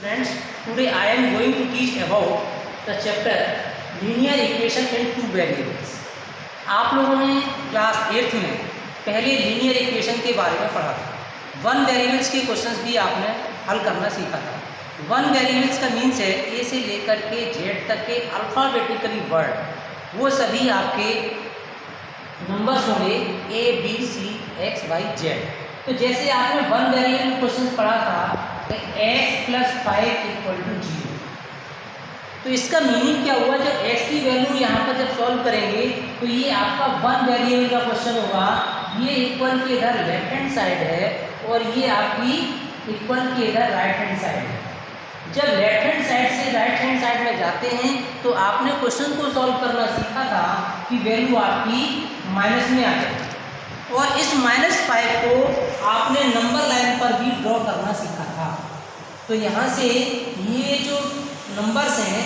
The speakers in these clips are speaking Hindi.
Friends, today I am going to teach about the chapter linear equation in two variables. आप लोगों ने क्लास 8th में पहले लीनियर इक्वेशन के बारे में पढ़ा था। वन वेरिएबल्स के क्वेश्चंस भी आपने हल करना सीखा था। वन वेरिएबल्स का मीन्स है ए से लेकर के जेड तक के अल्फ़ाबेटिकली वर्ड, वो सभी आपके नंबर्स होंगे A B C X Y Z. तो जैसे आपने वन वेरिएबल क्वेश्चन पढ़ा था x + 5 = 0। तो इसका मीनिंग क्या हुआ, जब x की वैल्यू यहाँ पर जब सॉल्व करेंगे तो ये आपका वन वेरिएबल का क्वेश्चन होगा। ये इक्वल के इधर लेफ्ट हैंड साइड है और ये आपकी इक्वल के इधर राइट हैंड साइड है। जब लेफ्ट हैंड साइड से राइट हैंड साइड में जाते हैं तो आपने क्वेश्चन को सॉल्व करना सीखा था कि वैल्यू आपकी माइनस में आ जाए, और इस -5 को आपने नंबर लाइन पर भी ड्रॉ करना सीखा था। तो यहाँ से ये जो नंबर्स हैं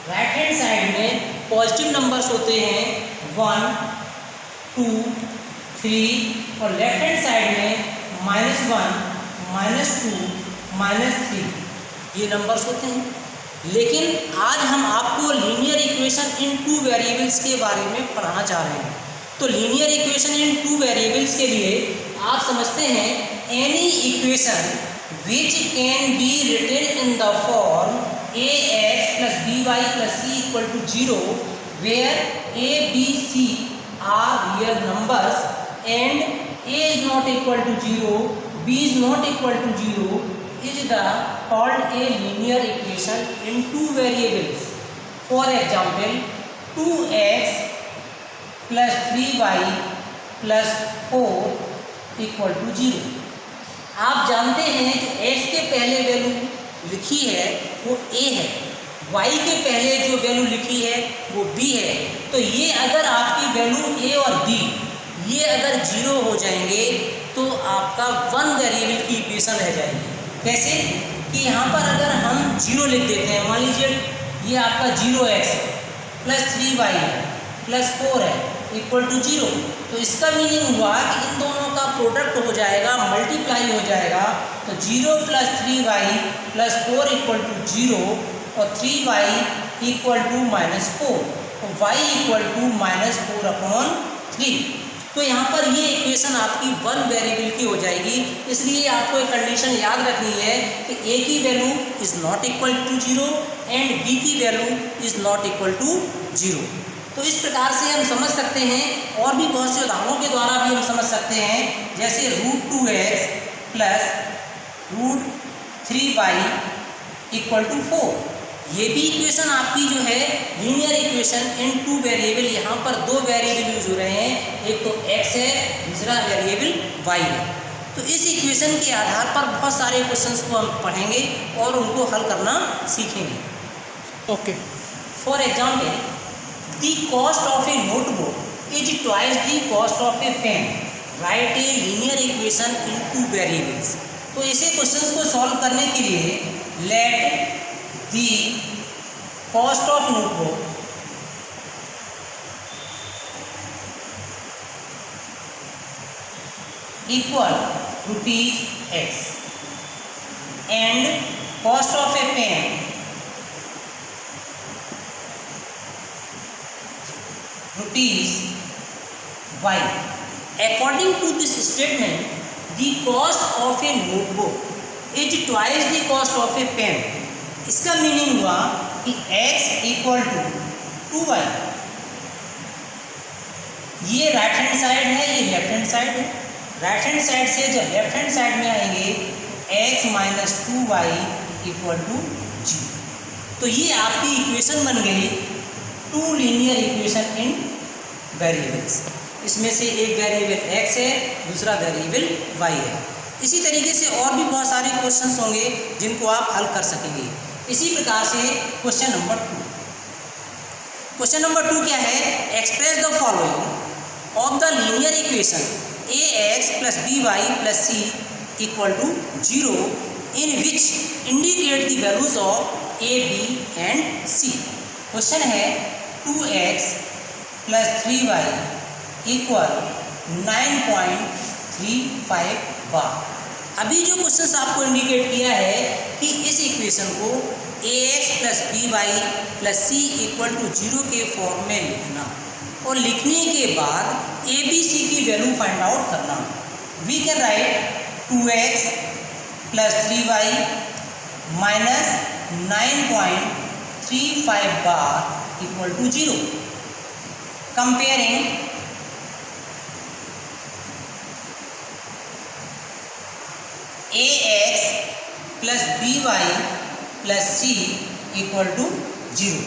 राइट हैंड साइड में पॉजिटिव नंबर्स होते हैं 1, 2, 3, और लेफ्ट हैंड साइड में -1, -2, -3 ये नंबर्स होते हैं। लेकिन आज हम आपको linear equation in two variables के बारे में पढ़ाना चाह रहे हैं। तो linear equation in two variables के लिए आप समझते हैं any equation which can be written in the form ax + by + c = 0 where a b c are real numbers and a is not equal to 0, b is not equal to 0 is the called a linear equation in two variables. For example, 2x + 3y + 4 = 0। आप जानते हैं जो x के पहले वैल्यू लिखी है वो a है, y के पहले जो वैल्यू लिखी है वो b है। तो ये अगर आपकी वैल्यू a और b ये अगर 0 हो जाएंगे तो आपका वन वेरिएबल की इक्वेशन रह जाएगी। कैसे कि यहाँ पर अगर हम 0 लिख देते हैं, मान लीजिए ये आपका 0x + 3y + 4 है = 0। तो इसका मीनिंग हुआ कि इन दोनों का प्रोडक्ट हो जाएगा, मल्टीप्लाई हो जाएगा। तो 0 + 3y + 4 = 0 और 3y = -4 और y = -4/3। तो यहाँ पर ये इक्वेशन आपकी वन वेरिएबल की हो जाएगी। इसलिए आपको एक कंडीशन याद रखनी है कि a की value is not equal to 0 and b की value is not equal to 0। तो इस प्रकार से हम समझ सकते हैं, और भी बहुत से उदाहरणों के द्वारा भी हम समझ सकते हैं, जैसे √2x + √3y = 4। ये भी इक्वेशन आपकी जो है linear equation in two variable. यहाँ पर दो वेरिएबल यूज हो रहे हैं, एक तो x है, दूसरा वेरिएबल y है। तो इस इक्वेशन के आधार पर बहुत सारे क्वेश्चंस को हम पढ़ेंगे और उनको हल करना सीखेंगे। Okay. For example, the cost of a notebook is twice the cost of a pen, write a linear equation in two variables. तो इसे क्वेश्चंस को सॉल्व करने के लिए let the cost of notebook equal ₹x and cost of a pen ₹y. According to this statement, the cost of a notebook is twice the cost of a pen. इसका मीनिंग हुआ कि x = 2y। ये राइट हैंड साइड है, ये लेफ्ट हैंड साइड है। राइट हैंड साइड से जब लेफ्ट हैंड साइड में आएंगे x - 2y = 0। तो ये आपकी इक्वेशन बन गई two linear equation in variables. इसमें से एक वेरिएबल x है, दूसरा वेरिएबल y है। इसी तरीके से और भी बहुत सारे क्वेश्चंस होंगे जिनको आप हल कर सकेंगे। इसी प्रकार से क्वेश्चन नंबर 2। क्वेश्चन नंबर 2 क्या है, express the following of the linear equation ax + by + c = 0 in which indicate the values of a, b and c। Question है 2x + 3y = 9.35 बार। अभी जो क्वेश्चन आपको इंडिकेट किया है कि इस इक्वेशन को ax plus B Y plus C equal to 0 के फॉर्म में लिखना और लिखने के बाद ए बी सी की वैल्यू फाइंड आउट करना। We can write 2x plus 3y minus 9.35 बार equal to 0। Comparing ax plus by plus c equal to 0।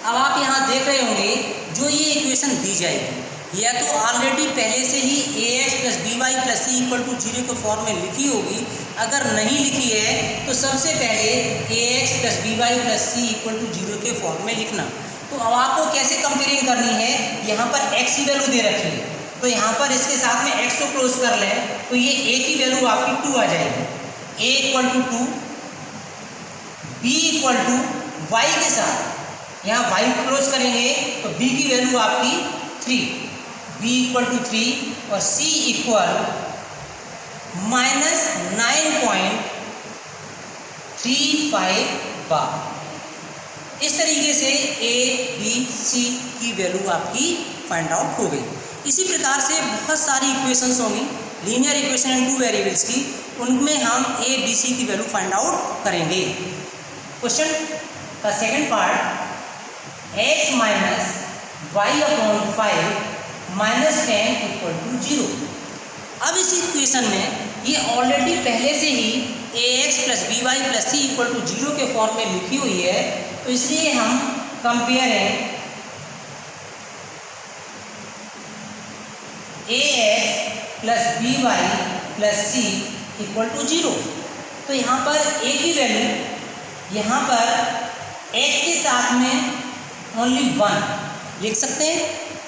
अब आप यहाँ देख रहे होंगे जो ये इक्वेशन दी जाएगी या तो ऑलरेडी पहले से ही ax plus by plus c equal to 0 के फॉर्म में लिखी होगी। अगर नहीं लिखी है तो सबसे पहले ax plus by plus c equal to 0 के फॉर्म में लिखना। तो अब आपको कैसे कंपेयरिंग करनी है, यहाँ पर x की वैल्यू दे रखी है तो यहाँ पर इसके साथ में x को क्लोज कर लें तो ये a की वैल्यू आपकी 2 आ जाएगी। a equal to 2, b equal to y के साथ यहाँ y क्लोज करेंगे तो b की वैल्यू आपकी 3, b इक्वल टू 3 और c इक्वल माइनस 9.35 बार। इस तरीके से a b c की वैल्यू आपकी फाइंड आउट हो गई। इसी प्रकार से बहुत सारी इक्वेशंस होंगी लीनियर इक्वेशन इन 2 वेरिएबल्स की, उनमें हम a b c की वैल्यू फाइंड आउट करेंगे। क्वेश्चन का second part x minus Y upon 5 minus 10 equal to 0। अब इस इक्वेशन में ये ऑलरेडी पहले से ही ax plus B Y plus C equal to 0 के फॉर्म में लिखी हुई है, तो इसलिए हम comparing ax plus B Y plus C equal to 0। तो यहाँ पर a की वैल्यू यहाँ पर x के साथ में ओनली 1 लिख सकते हैं,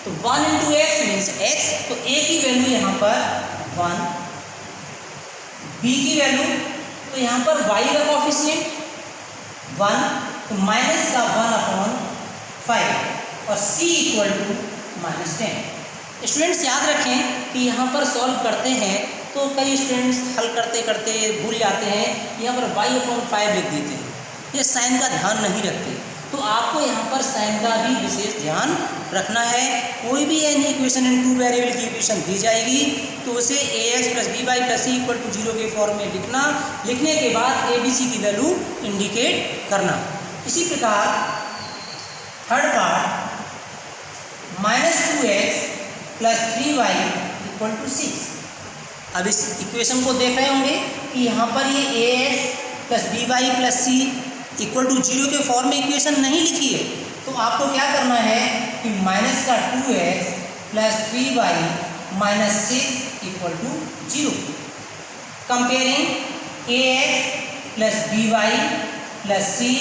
तो 1 इंटू एक्स मीन्स x, तो a की वैल्यू यहाँ पर 1, b की वैल्यू तो यहाँ पर y का कोफिशिएंट 1 तो माइनस का 1 अपॉन 5 और c equal to minus 10। Students याद रखें कि यहाँ पर सॉल्व करते हैं तो कई स्टूडेंट्स हल करते करते भूल जाते हैं, यहाँ पर y अपॉन 5 लिख देते हैं, ये साइन का ध्यान नहीं रखते। तो आपको यहाँ पर साइन का भी विशेष ध्यान रखना है। कोई भी एनी इक्वेशन इन 2 वेरिएबल की इक्वेशन दी जाएगी तो उसे ax plus B Y plus C equal to 0 के फॉर्म में लिखना, लिखने के बाद a b c की वैल्यू इंडिकेट करना। इसी प्रकार third part minus 2x plus 3y equal to 6। अब इस इक्वेशन को देख रहे होंगे कि यहाँ पर ये ax plus B Y plus C equal to 0 के फॉर्म में इक्वेशन नहीं लिखी है, तो आपको क्या करना है कि माइनस का 2x plus 3y minus 6 equal to 0। Comparing ax plus B Y plus C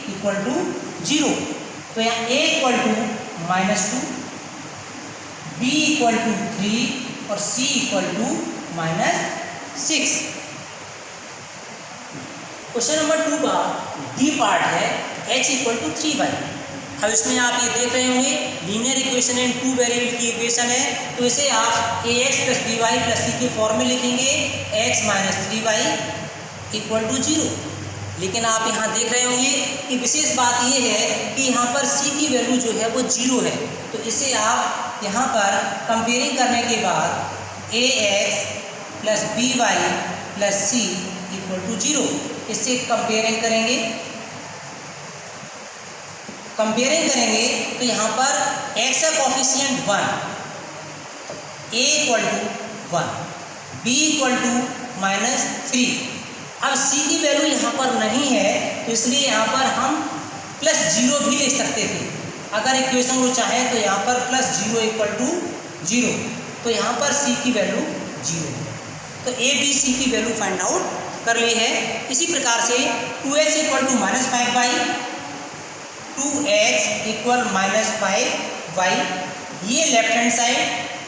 equal to 0, तो यहाँ a equal to minus 2, b equal to 3 और c equal to minus 6। Question number 2 का डी पार्ट है h इक्वल टू 3y। अब इसमें आप ये देख रहे होंगे लीनियर इक्वेशन इन 2 वेरिएबल की इक्वेशन है, तो इसे आप ax plus B Y plus सी के फॉर्म में लिखेंगे x minus 3y equal to 0। लेकिन आप यहाँ देख रहे होंगे कि विशेष बात ये है कि यहाँ पर c की वैल्यू जो है वो 0 है, तो इसे आप यहाँ पर कंपेयरिंग करने के बाद ax plus B Y plus C equal to 0, इससे कंपेयरिंग करेंगे तो यहाँ पर x का coefficient 1, a equal to 1, b equal to minus 3। अब c की वैल्यू यहाँ पर नहीं है तो इसलिए यहाँ पर हम प्लस 0 भी ले सकते थे। अगर इक्वेशन को चाहें तो यहाँ पर प्लस 0 इक्वल टू 0, तो यहाँ पर c की वैल्यू 0, तो a b c की वैल्यू फाइंड आउट कर ली है। इसी प्रकार से 2x equal to minus 5y, 2x equal minus 5y, ये लेफ्ट हैंड साइड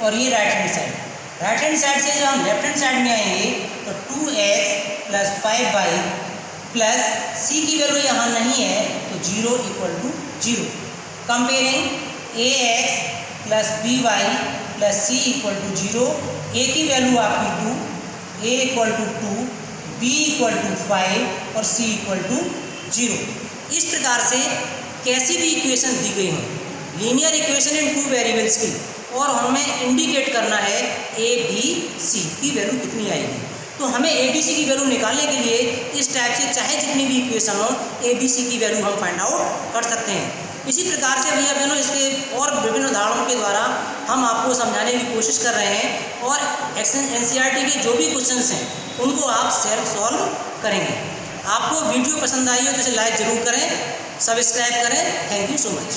और ये right hand side. Right hand side से जब हम लेफ्ट हैंड साइड में आएंगे तो 2x plus 5y plus c की वैल्यू यहाँ नहीं है तो 0 equal to 0। Comparing ax plus by plus c equal to 0, a की वैल्यू आपकी 2, a equal to 2, b equal to 5 और c इक्वल टू 0। इस प्रकार से कैसी भी इक्वेशन दी गई हो linear equation in two variables की, और हमें इंडिकेट करना है a b c की वैल्यू कितनी आएगी। तो हमें a b c की वैल्यू निकालने के लिए इस टाइप से चाहे जितनी भी इक्वेशन हो a b c की वैल्यू हम फाइंड आउट कर सकते हैं। इसी प्रकार से भैया बहनों इसके और विभिन्न उदाहरणों के द्वारा हम आपको समझाने की कोशिश कर रहे हैं, और NCERT के जो भी क्वेश्चंस हैं उनको आप सेल्फ सॉल्व करेंगे। आपको वीडियो पसंद आई हो तो इसे लाइक ज़रूर करें, सब्सक्राइब करें। Thank you so much.